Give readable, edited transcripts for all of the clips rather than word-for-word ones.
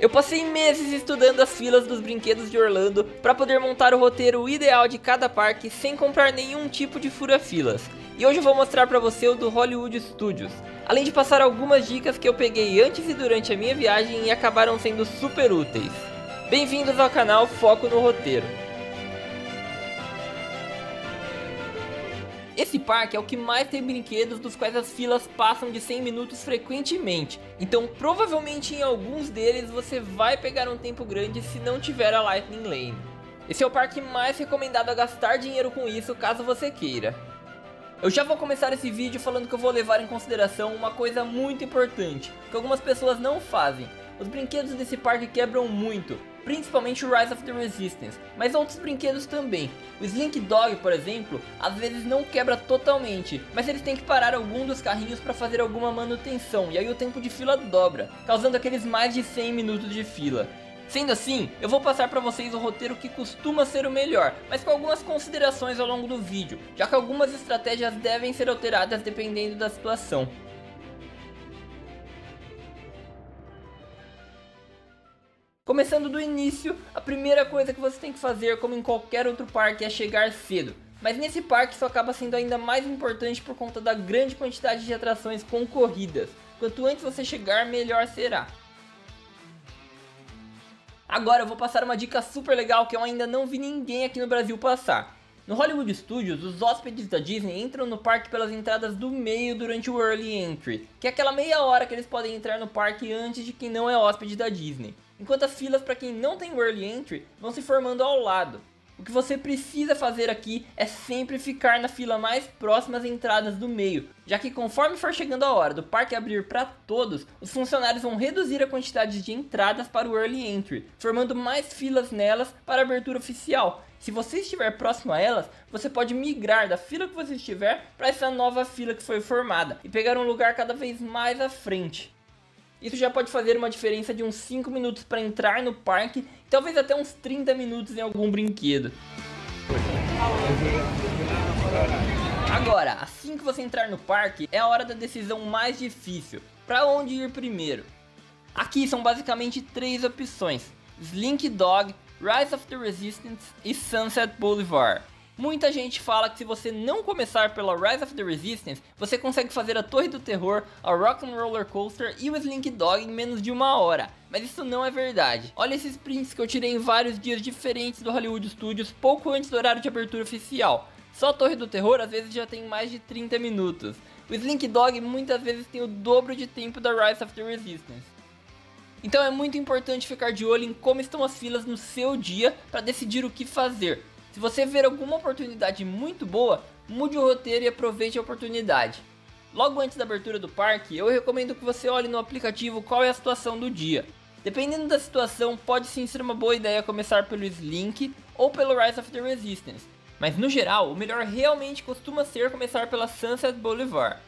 Eu passei meses estudando as filas dos brinquedos de Orlando para poder montar o roteiro ideal de cada parque sem comprar nenhum tipo de fura-filas. E hoje eu vou mostrar para você o do Hollywood Studios, além de passar algumas dicas que eu peguei antes e durante a minha viagem e acabaram sendo super úteis. Bem-vindos ao canal Foco no Roteiro. Esse parque é o que mais tem brinquedos dos quais as filas passam de 100 minutos frequentemente, então provavelmente em alguns deles você vai pegar um tempo grande se não tiver a Lightning Lane. Esse é o parque mais recomendado a gastar dinheiro com isso caso você queira. Eu já vou começar esse vídeo falando que eu vou levar em consideração uma coisa muito importante, que algumas pessoas não fazem. Os brinquedos desse parque quebram muito, principalmente o Rise of the Resistance, mas outros brinquedos também. O Slink Dog, por exemplo, às vezes não quebra totalmente, mas eles têm que parar algum dos carrinhos para fazer alguma manutenção, e aí o tempo de fila dobra, causando aqueles mais de 100 minutos de fila. Sendo assim, eu vou passar para vocês o roteiro que costuma ser o melhor, mas com algumas considerações ao longo do vídeo, já que algumas estratégias devem ser alteradas dependendo da situação. Começando do início, a primeira coisa que você tem que fazer, como em qualquer outro parque, é chegar cedo. Mas nesse parque isso acaba sendo ainda mais importante por conta da grande quantidade de atrações concorridas. Quanto antes você chegar, melhor será. Agora eu vou passar uma dica super legal que eu ainda não vi ninguém aqui no Brasil passar. No Hollywood Studios, os hóspedes da Disney entram no parque pelas entradas do meio durante o Early Entry, que é aquela meia hora que eles podem entrar no parque antes de quem não é hóspede da Disney. Enquanto as filas para quem não tem o Early Entry vão se formando ao lado. O que você precisa fazer aqui é sempre ficar na fila mais próxima às entradas do meio, já que conforme for chegando a hora do parque abrir para todos, os funcionários vão reduzir a quantidade de entradas para o Early Entry, formando mais filas nelas para a abertura oficial. Se você estiver próximo a elas, você pode migrar da fila que você estiver para essa nova fila que foi formada e pegar um lugar cada vez mais à frente. Isso já pode fazer uma diferença de uns 5 minutos para entrar no parque e talvez até uns 30 minutos em algum brinquedo. Agora, assim que você entrar no parque, é a hora da decisão mais difícil. Para onde ir primeiro? Aqui são basicamente 3 opções: Slink Dog, Rise of the Resistance e Sunset Boulevard. Muita gente fala que se você não começar pela Rise of the Resistance, você consegue fazer a Torre do Terror, a Rock'n'Roller Coaster e o Slink Dog em menos de 1 hora. Mas isso não é verdade. Olha esses prints que eu tirei em vários dias diferentes do Hollywood Studios, pouco antes do horário de abertura oficial. Só a Torre do Terror às vezes já tem mais de 30 minutos. O Slink Dog muitas vezes tem o dobro de tempo da Rise of the Resistance. Então é muito importante ficar de olho em como estão as filas no seu dia para decidir o que fazer. Se você ver alguma oportunidade muito boa, mude o roteiro e aproveite a oportunidade. Logo antes da abertura do parque, eu recomendo que você olhe no aplicativo qual é a situação do dia. Dependendo da situação, pode sim ser uma boa ideia começar pelo Slink ou pelo Rise of the Resistance. Mas no geral, o melhor realmente costuma ser começar pela Sunset Boulevard.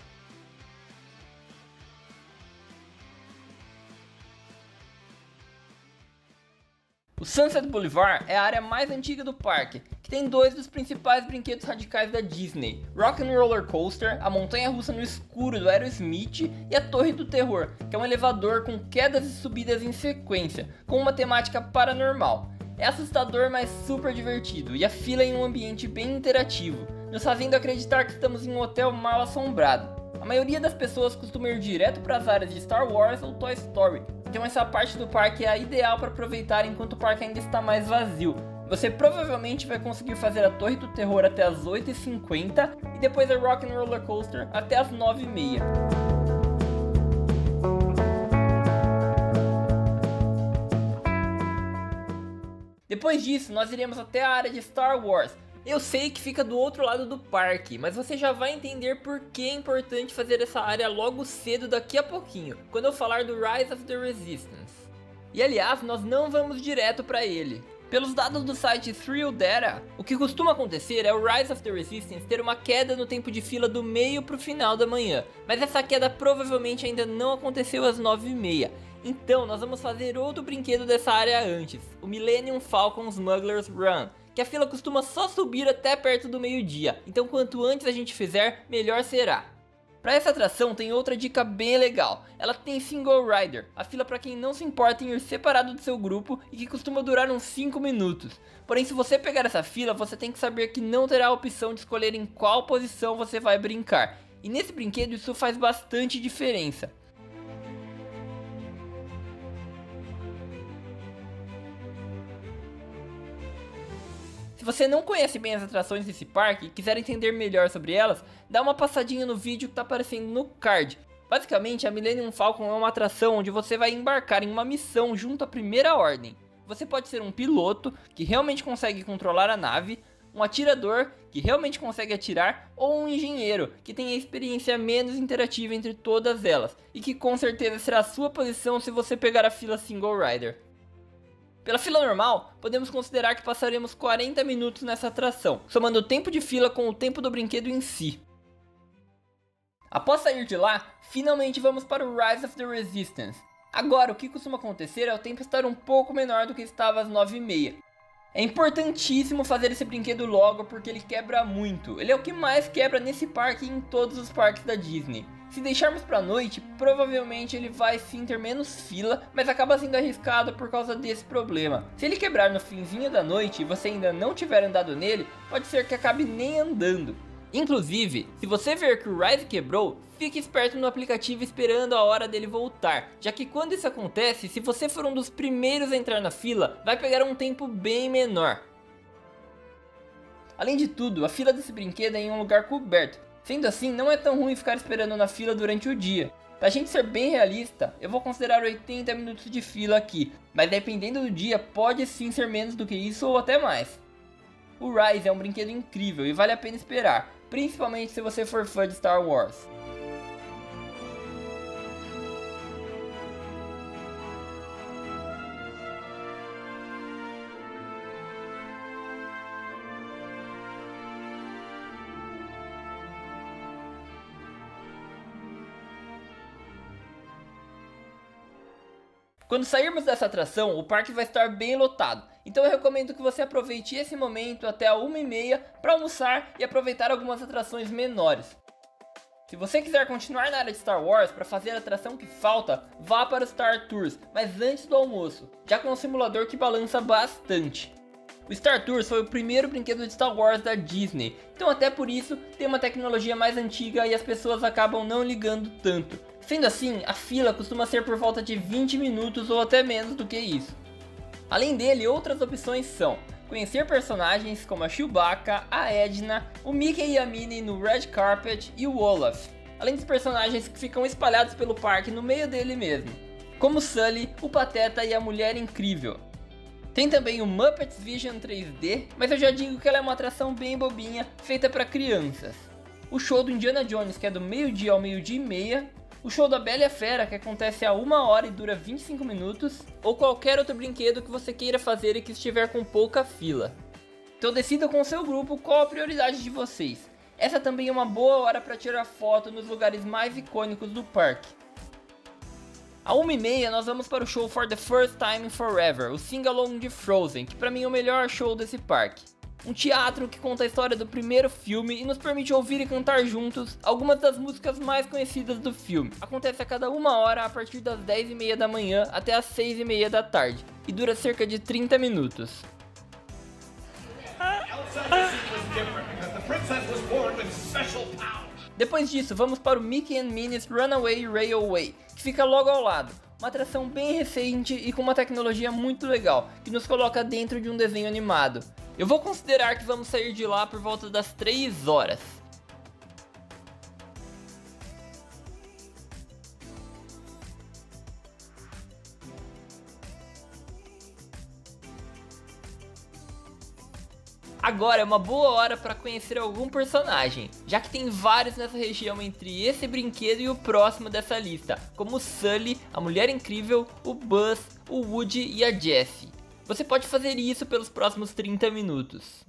O Sunset Boulevard é a área mais antiga do parque, que tem 2 dos principais brinquedos radicais da Disney: Rock'n'Roller Coaster, a montanha-russa no escuro do Aerosmith, e a Torre do Terror, que é um elevador com quedas e subidas em sequência, com uma temática paranormal. É assustador, mas super divertido, e a fila em um ambiente bem interativo, nos fazendo acreditar que estamos em um hotel mal assombrado. A maioria das pessoas costuma ir direto para as áreas de Star Wars ou Toy Story, então essa parte do parque é a ideal para aproveitar enquanto o parque ainda está mais vazio. Você provavelmente vai conseguir fazer a Torre do Terror até as 8h50 e depois a Rock'n'Roller Coaster até as 9h30. Depois disso, nós iremos até a área de Star Wars. Eu sei que fica do outro lado do parque, mas você já vai entender por que é importante fazer essa área logo cedo daqui a pouquinho, quando eu falar do Rise of the Resistance. E aliás, nós não vamos direto para ele. Pelos dados do site Thrill Data, o que costuma acontecer é o Rise of the Resistance ter uma queda no tempo de fila do meio para o final da manhã, mas essa queda provavelmente ainda não aconteceu às 9h30. Então nós vamos fazer outro brinquedo dessa área antes, o Millennium Falcon Smuggler's Run, que a fila costuma só subir até perto do meio-dia, então quanto antes a gente fizer, melhor será. Para essa atração tem outra dica bem legal, ela tem Single Rider, a fila para quem não se importa em ir separado do seu grupo e que costuma durar uns 5 minutos. Porém, se você pegar essa fila, você tem que saber que não terá a opção de escolher em qual posição você vai brincar. E nesse brinquedo isso faz bastante diferença. Se você não conhece bem as atrações desse parque e quiser entender melhor sobre elas, dá uma passadinha no vídeo que está aparecendo no card. Basicamente, a Millennium Falcon é uma atração onde você vai embarcar em uma missão junto à Primeira Ordem. Você pode ser um piloto, que realmente consegue controlar a nave, um atirador, que realmente consegue atirar, ou um engenheiro, que tem a experiência menos interativa entre todas elas, e que com certeza será a sua posição se você pegar a fila Single Rider. Pela fila normal, podemos considerar que passaremos 40 minutos nessa atração, somando o tempo de fila com o tempo do brinquedo em si. Após sair de lá, finalmente vamos para o Rise of the Resistance. Agora, o que costuma acontecer é o tempo estar um pouco menor do que estava às 9h30. É importantíssimo fazer esse brinquedo logo porque ele quebra muito. Ele é o que mais quebra nesse parque e em todos os parques da Disney. Se deixarmos pra noite, provavelmente ele vai sim ter menos fila, mas acaba sendo arriscado por causa desse problema. Se ele quebrar no finzinho da noite e você ainda não tiver andado nele, pode ser que acabe nem andando. Inclusive, se você ver que o Rise quebrou, fique esperto no aplicativo esperando a hora dele voltar, já que quando isso acontece, se você for um dos primeiros a entrar na fila, vai pegar um tempo bem menor. Além de tudo, a fila desse brinquedo é em um lugar coberto. Sendo assim, não é tão ruim ficar esperando na fila durante o dia. Pra gente ser bem realista, eu vou considerar 80 minutos de fila aqui, mas dependendo do dia pode sim ser menos do que isso ou até mais. O Rise é um brinquedo incrível e vale a pena esperar, principalmente se você for fã de Star Wars. Quando sairmos dessa atração, o parque vai estar bem lotado, então eu recomendo que você aproveite esse momento até a 1h30 para almoçar e aproveitar algumas atrações menores. Se você quiser continuar na área de Star Wars para fazer a atração que falta, vá para o Star Tours, mas antes do almoço, já que é um simulador que balança bastante. O Star Tours foi o primeiro brinquedo de Star Wars da Disney, então até por isso tem uma tecnologia mais antiga e as pessoas acabam não ligando tanto. Sendo assim, a fila costuma ser por volta de 20 minutos ou até menos do que isso. Além dele, outras opções são conhecer personagens como a Chewbacca, a Edna, o Mickey e a Minnie no Red Carpet e o Olaf, além dos personagens que ficam espalhados pelo parque no meio dele mesmo, como Sully, o Pateta e a Mulher Incrível. Tem também o Muppets Vision 3D, mas eu já digo que ela é uma atração bem bobinha, feita para crianças. O show do Indiana Jones, que é do meio-dia ao meio-dia e meia, o show da Bela e a Fera, que acontece a 1h e dura 25 minutos, ou qualquer outro brinquedo que você queira fazer e que estiver com pouca fila. Então decida com o seu grupo qual a prioridade de vocês. Essa também é uma boa hora para tirar foto nos lugares mais icônicos do parque. À 1h30 nós vamos para o show For the First Time in Forever, o Sing-Along de Frozen, que para mim é o melhor show desse parque. Um teatro que conta a história do primeiro filme e nos permite ouvir e cantar juntos algumas das músicas mais conhecidas do filme. Acontece a cada 1h a partir das 10h30 da manhã até as 6h30 da tarde e dura cerca de 30 minutos. Depois disso, vamos para o Mickey and Minnie's Runaway Railway, que fica logo ao lado. Uma atração bem recente e com uma tecnologia muito legal, que nos coloca dentro de um desenho animado. Eu vou considerar que vamos sair de lá por volta das 3 horas. Agora é uma boa hora para conhecer algum personagem, já que tem vários nessa região entre esse brinquedo e o próximo dessa lista, como o Sully, a Mulher Incrível, o Buzz, o Woody e a Jessie. Você pode fazer isso pelos próximos 30 minutos.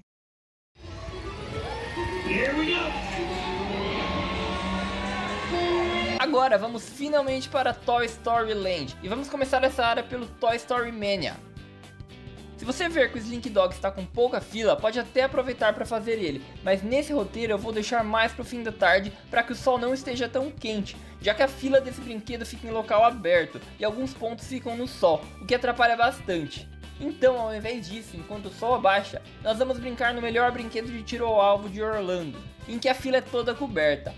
Agora vamos finalmente para Toy Story Land e vamos começar essa área pelo Toy Story Mania. Se você ver que o Slinky Dog está com pouca fila, pode até aproveitar para fazer ele, mas nesse roteiro eu vou deixar mais para o fim da tarde para que o sol não esteja tão quente, já que a fila desse brinquedo fica em local aberto e alguns pontos ficam no sol, o que atrapalha bastante. Então, ao invés disso, enquanto o sol abaixa, nós vamos brincar no melhor brinquedo de tiro ao alvo de Orlando, em que a fila é toda coberta.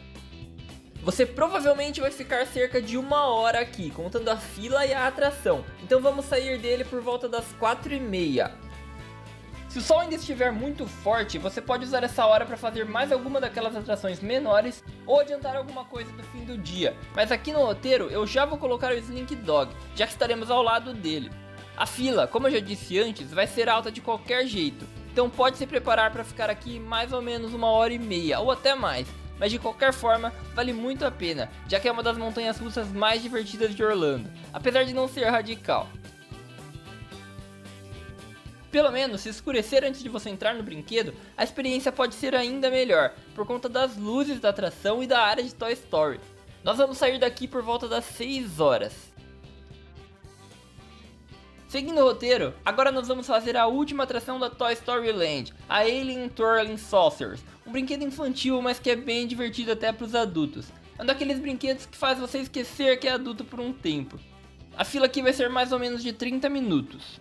Você provavelmente vai ficar cerca de 1 hora aqui, contando a fila e a atração, então vamos sair dele por volta das 4h30. Se o sol ainda estiver muito forte, você pode usar essa hora para fazer mais alguma daquelas atrações menores ou adiantar alguma coisa do fim do dia, mas aqui no roteiro eu já vou colocar o Slinky Dog, já que estaremos ao lado dele. A fila, como eu já disse antes, vai ser alta de qualquer jeito, então pode se preparar para ficar aqui mais ou menos 1h30 ou até mais. Mas de qualquer forma, vale muito a pena, já que é uma das montanhas russas mais divertidas de Orlando, apesar de não ser radical. Pelo menos, se escurecer antes de você entrar no brinquedo, a experiência pode ser ainda melhor, por conta das luzes da atração e da área de Toy Story. Nós vamos sair daqui por volta das 6 horas. Seguindo o roteiro, agora nós vamos fazer a última atração da Toy Story Land, a Alien Twirling Saucers, um brinquedo infantil, mas que é bem divertido até para os adultos. É um daqueles brinquedos que faz você esquecer que é adulto por um tempo. A fila aqui vai ser mais ou menos de 30 minutos.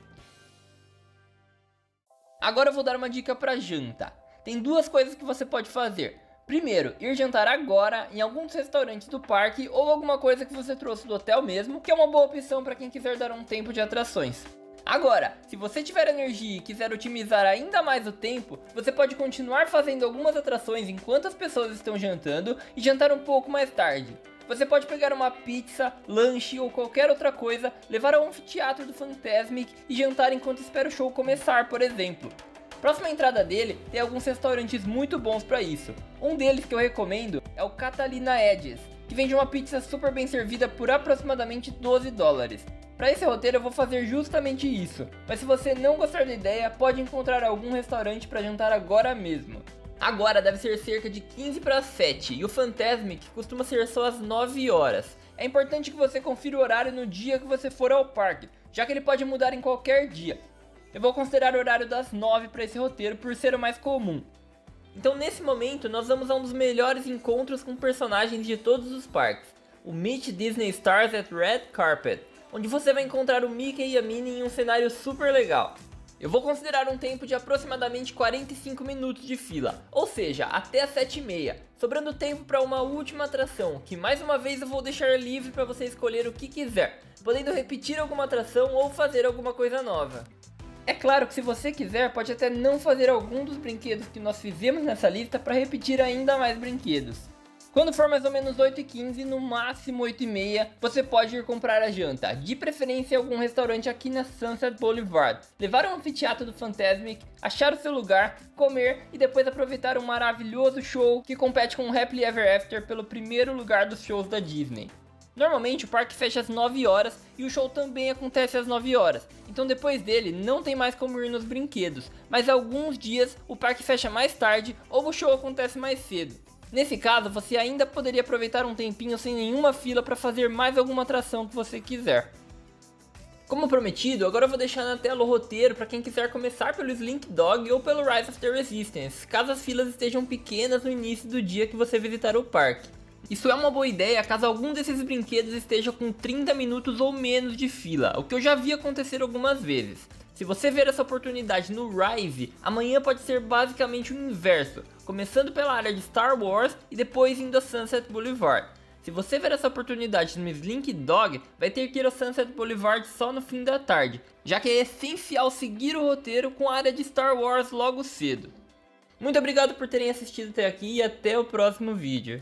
Agora eu vou dar uma dica para janta. Tem duas coisas que você pode fazer. Primeiro, ir jantar agora em alguns restaurantes do parque ou alguma coisa que você trouxe do hotel mesmo, que é uma boa opção para quem quiser dar um tempo de atrações. Agora, se você tiver energia e quiser otimizar ainda mais o tempo, você pode continuar fazendo algumas atrações enquanto as pessoas estão jantando e jantar um pouco mais tarde. Você pode pegar uma pizza, lanche ou qualquer outra coisa, levar ao anfiteatro do Fantasmic e jantar enquanto espera o show começar, por exemplo. Próxima entrada dele, tem alguns restaurantes muito bons para isso. Um deles que eu recomendo é o Catalina Edges, que vende uma pizza super bem servida por aproximadamente $12. Para esse roteiro eu vou fazer justamente isso, mas se você não gostar da ideia, pode encontrar algum restaurante para jantar agora mesmo. Agora deve ser cerca de 15 para 7 e o Fantasmic costuma ser só às 9 horas. É importante que você confira o horário no dia que você for ao parque, já que ele pode mudar em qualquer dia. Eu vou considerar o horário das 9 para esse roteiro por ser o mais comum. Então nesse momento nós vamos a um dos melhores encontros com personagens de todos os parques, o Meet Disney Stars at Red Carpet, onde você vai encontrar o Mickey e a Minnie em um cenário super legal. Eu vou considerar um tempo de aproximadamente 45 minutos de fila, ou seja, até as 7h30, sobrando tempo para uma última atração, que mais uma vez eu vou deixar livre para você escolher o que quiser, podendo repetir alguma atração ou fazer alguma coisa nova. É claro que se você quiser, pode até não fazer algum dos brinquedos que nós fizemos nessa lista para repetir ainda mais brinquedos. Quando for mais ou menos 8h15, no máximo 8h30, você pode ir comprar a janta, de preferência em algum restaurante aqui na Sunset Boulevard, levar ao anfiteatro do Fantasmic, achar o seu lugar, comer e depois aproveitar um maravilhoso show que compete com o Happily Ever After pelo primeiro lugar dos shows da Disney. Normalmente o parque fecha às 9 horas e o show também acontece às 9 horas, então depois dele não tem mais como ir nos brinquedos, mas alguns dias o parque fecha mais tarde ou o show acontece mais cedo. Nesse caso você ainda poderia aproveitar um tempinho sem nenhuma fila para fazer mais alguma atração que você quiser. Como prometido, agora eu vou deixar na tela o roteiro para quem quiser começar pelo Slinky Dog ou pelo Rise of the Resistance, caso as filas estejam pequenas no início do dia que você visitar o parque. Isso é uma boa ideia caso algum desses brinquedos esteja com 30 minutos ou menos de fila, o que eu já vi acontecer algumas vezes. Se você ver essa oportunidade no Rise, amanhã pode ser basicamente o inverso, começando pela área de Star Wars e depois indo a Sunset Boulevard. Se você ver essa oportunidade no Slinky Dog, vai ter que ir ao Sunset Boulevard só no fim da tarde, já que é essencial seguir o roteiro com a área de Star Wars logo cedo. Muito obrigado por terem assistido até aqui e até o próximo vídeo.